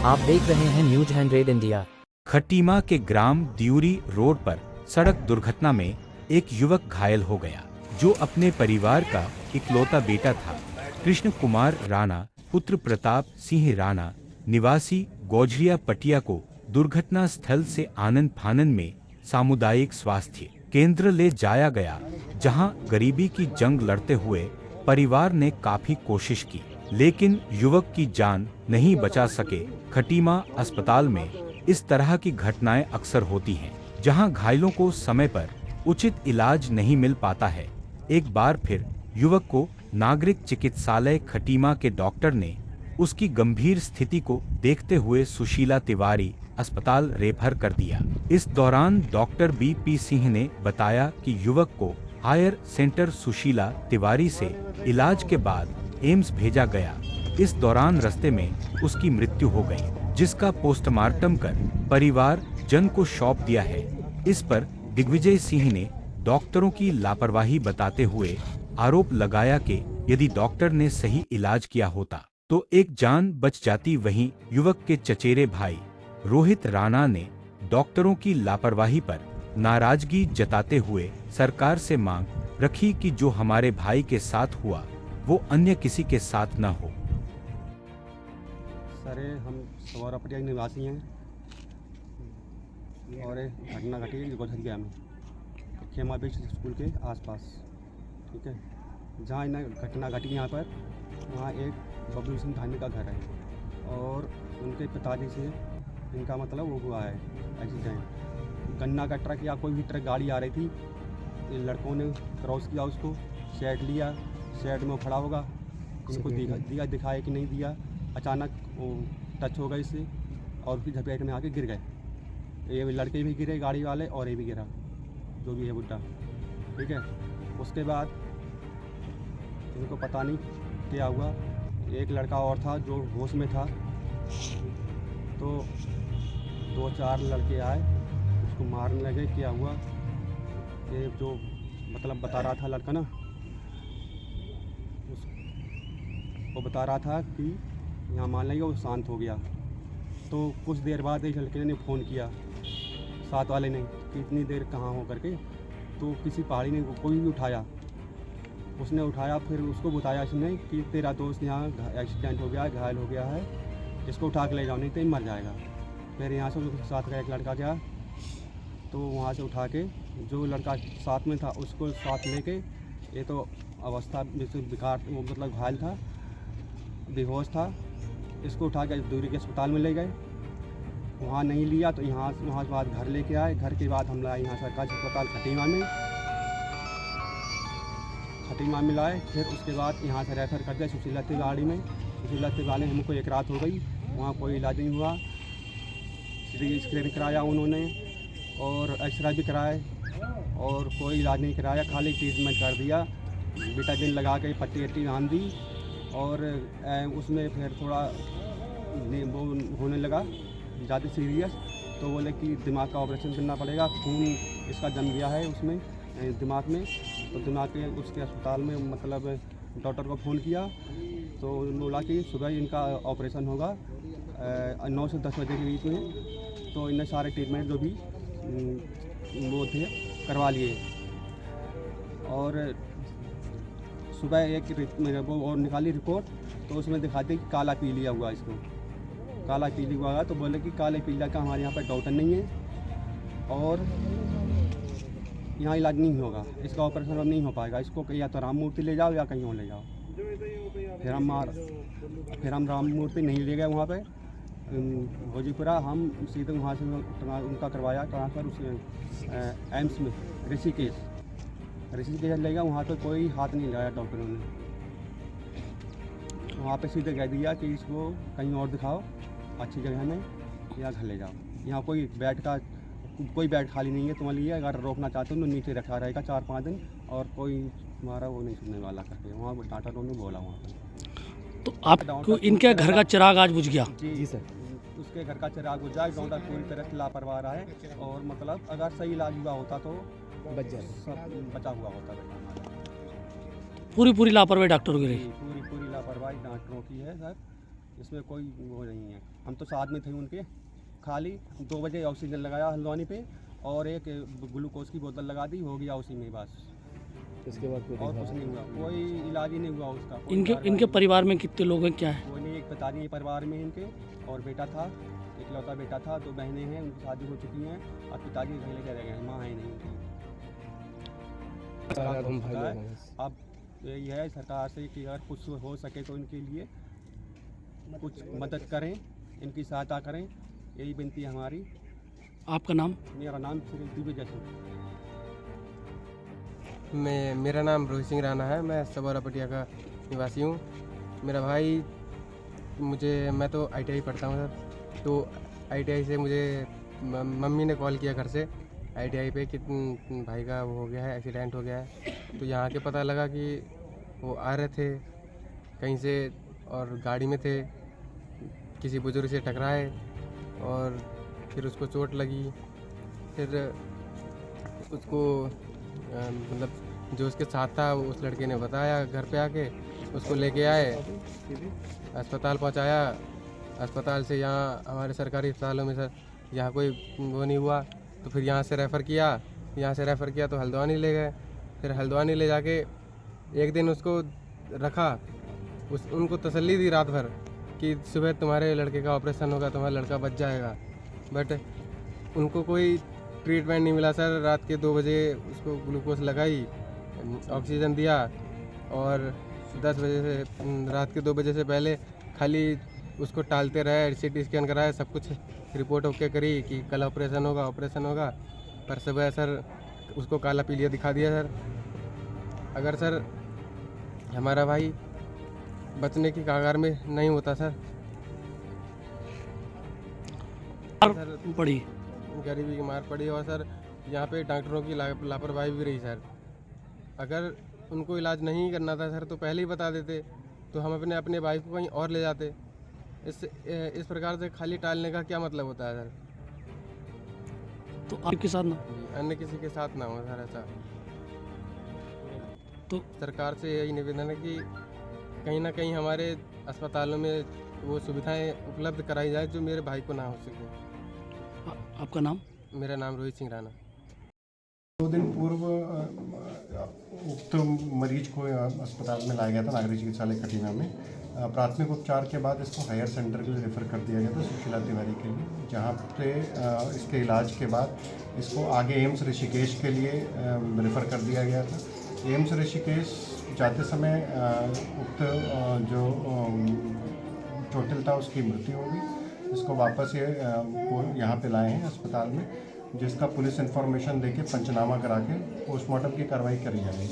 आप देख रहे हैं न्यूज 100 इंडिया। खटीमा के ग्राम दियूरी रोड पर सड़क दुर्घटना में एक युवक घायल हो गया, जो अपने परिवार का इकलौता बेटा था। कृष्ण कुमार राणा पुत्र प्रताप सिंह राणा निवासी गोझरिया पटिया को दुर्घटना स्थल से आनन फानन में सामुदायिक स्वास्थ्य केंद्र ले जाया गया, जहां गरीबी की जंग लड़ते हुए परिवार ने काफी कोशिश की, लेकिन युवक की जान नहीं बचा सके। खटीमा अस्पताल में इस तरह की घटनाएं अक्सर होती हैं, जहां घायलों को समय पर उचित इलाज नहीं मिल पाता है। एक बार फिर युवक को नागरिक चिकित्सालय खटीमा के डॉक्टर ने उसकी गंभीर स्थिति को देखते हुए सुशीला तिवारी अस्पताल रेफर कर दिया। इस दौरान डॉक्टर BP सिंह ने बताया कि युवक को हायर सेंटर सुशीला तिवारी से इलाज के बाद एम्स भेजा गया। इस दौरान रास्ते में उसकी मृत्यु हो गई, जिसका पोस्टमार्टम कर परिवार जन को सौंप दिया है। इस पर दिग्विजय सिंह ने डॉक्टरों की लापरवाही बताते हुए आरोप लगाया कि यदि डॉक्टर ने सही इलाज किया होता तो एक जान बच जाती। वहीं युवक के चचेरे भाई रोहित राणा ने डॉक्टरों की लापरवाही पर नाराजगी जताते हुए सरकार से मांग रखी कि जो हमारे भाई के साथ हुआ वो अन्य किसी के साथ न हो। सर हम सवारा पटिया के निवासी हैं और घटना घटी है गोझरिया में खेमा बीच स्कूल के आसपास। ठीक है, जहाँ इन्हें घटना घटी यहाँ पर, वहाँ एक बबलू सिंह धानी का घर है और उनके पिताजी से इनका मतलब वो हुआ है एक्सीडेंट। गन्ना का ट्रक या कोई भी ट्रक गाड़ी आ रही थी, इन लड़कों ने क्रॉस किया, उसको शेड लिया, शेड में खड़ा होगा, इनको दिया दिखाया कि नहीं दिया, अचानक वो टच हो गए इससे और फिर झपेट में आके गिर गए। ये लड़के भी गिरे, गाड़ी वाले, और ये भी गिरा, जो भी है बुड्ढा। ठीक है, उसके बाद इनको पता नहीं क्या हुआ। एक लड़का और था जो होश में था, तो 2-4 लड़के आए, उसको मारने लगे। क्या हुआ कि जो मतलब बता रहा था लड़का ना, वो बता रहा था कि यहाँ मान लेंगे, वो शांत हो गया। तो कुछ देर बाद एक लड़के ने फ़ोन किया साथ वाले ने कि इतनी देर कहाँ हो करके, तो किसी पहाड़ी ने कोई भी उठाया, उसने उठाया, फिर उसको बताया इसने कि तेरा दोस्त यहाँ एक्सीडेंट हो गया, घायल हो गया है, इसको उठा के ले जाओ नहीं तो मर जाएगा। फिर यहाँ से उसके साथ का एक लड़का गया, तो वहाँ से उठा के जो लड़का साथ में था उसको साथ लेके, ये तो अवस्था बेकार, वो मतलब घायल था, बेहोश था, इसको उठा के दूरी के अस्पताल में ले गए। वहाँ नहीं लिया तो वहाँ से बाद घर लेके आए। घर के बाद हम लाए यहाँ सरकारी अस्पताल खटीमा में लाए। फिर उसके बाद यहाँ से रेफर कर दिया सुशीला तिवारी में। सुशीला तिवारी हमको एक रात हो गई, वहाँ कोई इलाज नहीं हुआ। CT स्कैन कराया उन्होंने और एक्सरे भी कराए और कोई इलाज नहीं कराया, खाली ट्रीटमेंट कर दिया, विटामिन लगा के पट्टी बांध दी और उसमें फिर थोड़ा वो होने लगा ज़्यादा सीरियस, तो बोले कि दिमाग का ऑपरेशन करना पड़ेगा, खून इसका जम गया है उसमें दिमाग में। तो दिमाग के उसके अस्पताल में मतलब डॉक्टर को फ़ोन किया, तो बोला कि सुबह इनका ऑपरेशन होगा 9 से 10 बजे के बीच में। तो इन्हें सारे ट्रीटमेंट जो भी वो थे करवा लिए और सुबह एक वो और निकाली रिपोर्ट, तो उसमें दिखाते कि काला पीलिया हुआ, इसको काला पीली हुआ। तो बोले कि काले पीलिया का हमारे यहाँ पर डॉक्टर नहीं है और यहाँ इलाज नहीं होगा, इसका ऑपरेशन अब नहीं हो पाएगा, इसको या तो राम मूर्ति ले जाओ या कहीं और ले जाओ। फिर हम राम मूर्ति नहीं ले गए वहाँ पे भोजीपुरा, हम सीधे वहाँ से उनका करवाया ट्रांसफ़र उस एम्स में ऋषिकेश ले गया। वहाँ पे कोई हाथ नहीं लगाया डॉक्टरों ने, वहाँ पे सीधे कह दिया कि इसको कहीं और दिखाओ अच्छी जगह में या घर ले जाओ। यहाँ कोई बेड खाली नहीं है तुम्हारे लिए, अगर रोकना चाहते हो तो नीचे रखा रहेगा 4-5 दिन, और कोई तुम्हारा वो नहीं सुनने वाला करके, वहाँ डॉक्टरों ने बोला वहाँ पर। तो आपको इनके घर का चिराग आज बुझ गया? जी सर, उसके घर का चिराग बुझ जाए। डॉक्टर पूरी तरह से लापरवाह रहा है और मतलब अगर सही इलाज हुआ होता तो बचा हुआ होता बेटा हमारा। पूरी लापरवाही डॉक्टरों की रही? पूरी लापरवाही डॉक्टरों की है सर। इसमें कोई वो नहीं है। हम तो साथ में थे उनके, खाली 2 बजे ऑक्सीजन लगाया हल्द्वानी पे और एक ग्लूकोज की बोतल लगा दी, हो गया उसी में बस। उसके बाद और कुछ नहीं हुआ, कोई इलाज ही नहीं हुआ उसका। कोई इनके कार्रवाई इनके नहीं। परिवार में कितने लोग हैं, क्या है? कोई नहीं, एक पिताजी है परिवार में इनके और बेटा था, इकलौता बेटा था, 2 बहनें हैं, उनकी शादी हो चुकी हैं और पिताजी घर लेके रह गए हैं, माँ है नहीं उनकी। अब यही है सरकार से कि अगर कुछ हो सके तो इनके लिए कुछ मदद करें, इनकी सहायता करें, यही विनती है हमारी। आपका नाम? मेरा नाम श्री दिव्य जैसे। मेरा नाम रोहित सिंह राणा है। मैं सबौरा पटिया का निवासी हूँ। मेरा भाई मैं तो ITI पढ़ता हूँ सर, तो ITI से मुझे मम्मी ने कॉल किया घर से ITI पे कि भाई का वो हो गया है, एक्सीडेंट हो गया है। तो यहाँ के पता लगा कि वो आ रहे थे कहीं से और गाड़ी में थे, किसी बुजुर्ग से टकराए और फिर उसको चोट लगी। फिर उसको मतलब जो उसके साथ था उस लड़के ने बताया, घर पे आके उसको लेके आए, अस्पताल पहुंचाया। अस्पताल से यहाँ हमारे सरकारी अस्पतालों में सर यहाँ कोई वो नहीं हुआ, तो फिर यहाँ से रेफ़र किया तो हल्द्वानी ले गए। फिर हल्द्वानी ले जाके एक दिन उसको रखा, उनको तसल्ली दी रात भर कि सुबह तुम्हारे लड़के का ऑपरेशन होगा, तुम्हारा लड़का बच जाएगा। बट उनको कोई ट्रीटमेंट नहीं मिला सर। रात के 2 बजे उसको ग्लूकोज लगाई, ऑक्सीजन दिया और 10 बजे से रात के 2 बजे से पहले खाली उसको टालते रहे। CT स्कैन कराया, सब कुछ रिपोर्ट ओके करी कि कल ऑपरेशन होगा, पर सुबह सर उसको काला पीलिया दिखा दिया सर। अगर सर हमारा भाई बचने की कगार में नहीं होता सर पड़ी गरीबी की मार पड़ी। और सर यहाँ पे डॉक्टरों की लापरवाही भी रही सर। अगर उनको इलाज नहीं करना था सर तो पहले ही बता देते, तो हम अपने भाई को कहीं और ले जाते। इस प्रकार से खाली टालने का क्या मतलब होता है सर? तो आपके साथ ना? अन्य किसी के साथ ना हो सर ऐसा। तो सरकार से यही निवेदन है कि कहीं ना कहीं हमारे अस्पतालों में वो सुविधाएं उपलब्ध कराई जाए जो मेरे भाई को ना हो सके। आपका नाम? मेरा नाम रोहित सिंह राणा। 2 दिन पूर्व उक्त मरीज को अस्पताल में लाया गया था, नागरिक चिकित्सालय कटीना में। प्राथमिक उपचार के बाद इसको हायर सेंटर के लिए रेफ़र कर दिया गया था, सुशीला तिवारी के लिए, जहाँ पे इसके इलाज के बाद इसको आगे एम्स ऋषिकेश के लिए रेफ़र कर दिया गया था। एम्स ऋषिकेश जाते समय उक्त जो चोटिल था उसकी मृत्यु हो गई। इसको वापस यहाँ पे लाए हैं अस्पताल में, जिसका पुलिस इन्फॉर्मेशन देके पंचनामा करा के पोस्टमार्टम की कार्रवाई करी जाएगी।